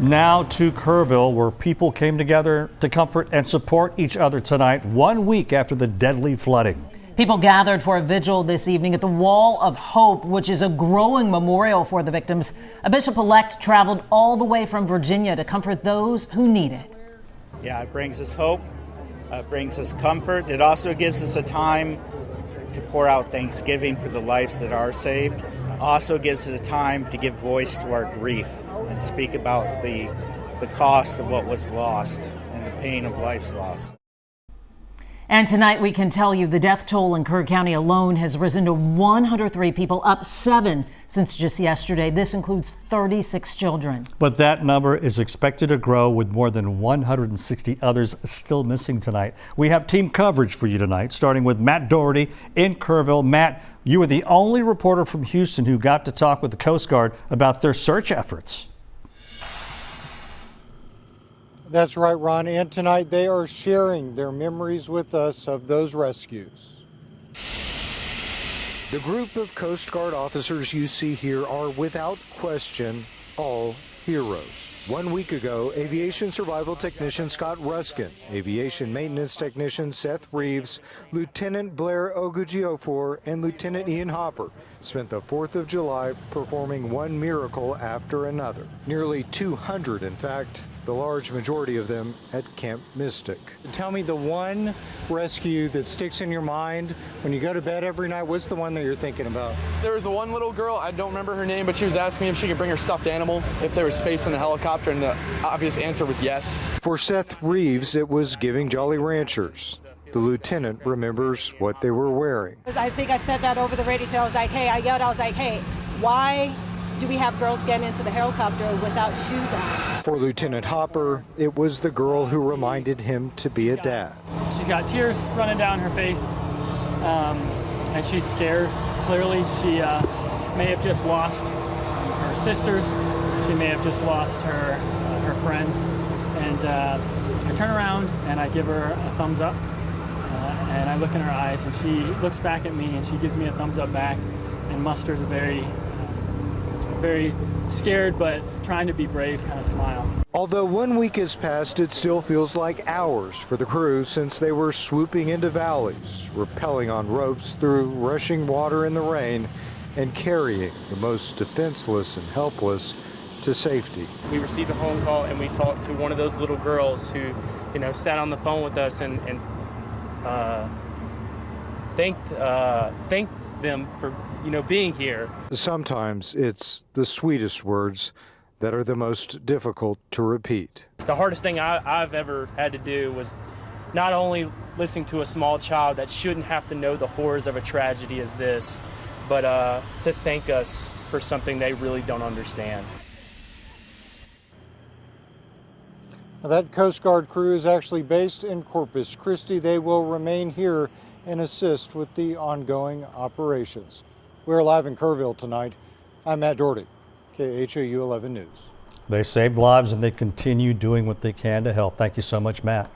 Now to Kerrville, where people came together to comfort and support each other tonight, 1 week after the deadly flooding. People gathered for a vigil this evening at the Wall of Hope, which is a growing memorial for the victims. A bishop-elect traveled all the way from Virginia to comfort those who need it. Yeah, it brings us hope, brings us comfort. It also gives us a time to pour out thanksgiving for the lives that are saved. Also gives us a time to give voice to our grief and speak about the cost of what was lost and the pain of life's loss. And tonight we can tell you the death toll in Kerr County alone has risen to 103 people, up 7 since just yesterday. This includes 36 children. But that number is expected to grow with more than 160 others still missing tonight. We have team coverage for you tonight, starting with Matt Doherty in Kerrville. Matt, you were the only reporter from Houston who got to talk with the Coast Guard about their search efforts. That's right, Ron. And tonight they are sharing their memories with us of those rescues. The group of Coast Guard officers you see here are without question all heroes. 1 week ago, aviation survival technician Scott Ruskin, aviation maintenance technician Seth Reeves, Lieutenant Blair Ogujioffor, and Lieutenant Ian Hopper spent the 4th of July performing one miracle after another. Nearly 200, in fact, the large majority of them at Camp Mystic. Tell me the one rescue that sticks in your mind when you go to bed every night. What's the one that you're thinking about? There was one little girl, I don't remember her name, but she was asking me if she could bring her stuffed animal, if there was space in the helicopter, and the obvious answer was yes. For Seth Reeves, it was giving Jolly Ranchers. The lieutenant remembers what they were wearing. I think I said that over the radio. I was like, hey, I yelled, hey, why do we have girls getting into the helicopter without shoes on? For Lieutenant Hopper, it was the girl who reminded him to be a dad. She's got tears running down her face, and she's scared. Clearly, she may have just lost her sisters. She may have just lost her friends. And I turn around and I give her a thumbs up, and I look in her eyes, and she looks back at me, and she gives me a thumbs up back, and musters a very scared but trying to be brave kind of smile. Although 1 week has passed, it still feels like hours for the crew since they were swooping into valleys, rappelling on ropes through rushing water in the rain, and carrying the most defenseless and helpless to safety. We received a phone call and we talked to one of those little girls who, sat on the phone with us and thanked them for being here. Sometimes it's the sweetest words that are the most difficult to repeat. The hardest thing I've ever had to do was not only listening to a small child that shouldn't have to know the horrors of a tragedy as this, but to thank us for something they really don't understand. Now, that Coast Guard crew is actually based in Corpus Christi. They will remain here and assist with the ongoing operations. We're live in Kerrville tonight. I'm Matt Doherty, KHOU 11 News. They saved lives and they continue doing what they can to help. Thank you so much, Matt.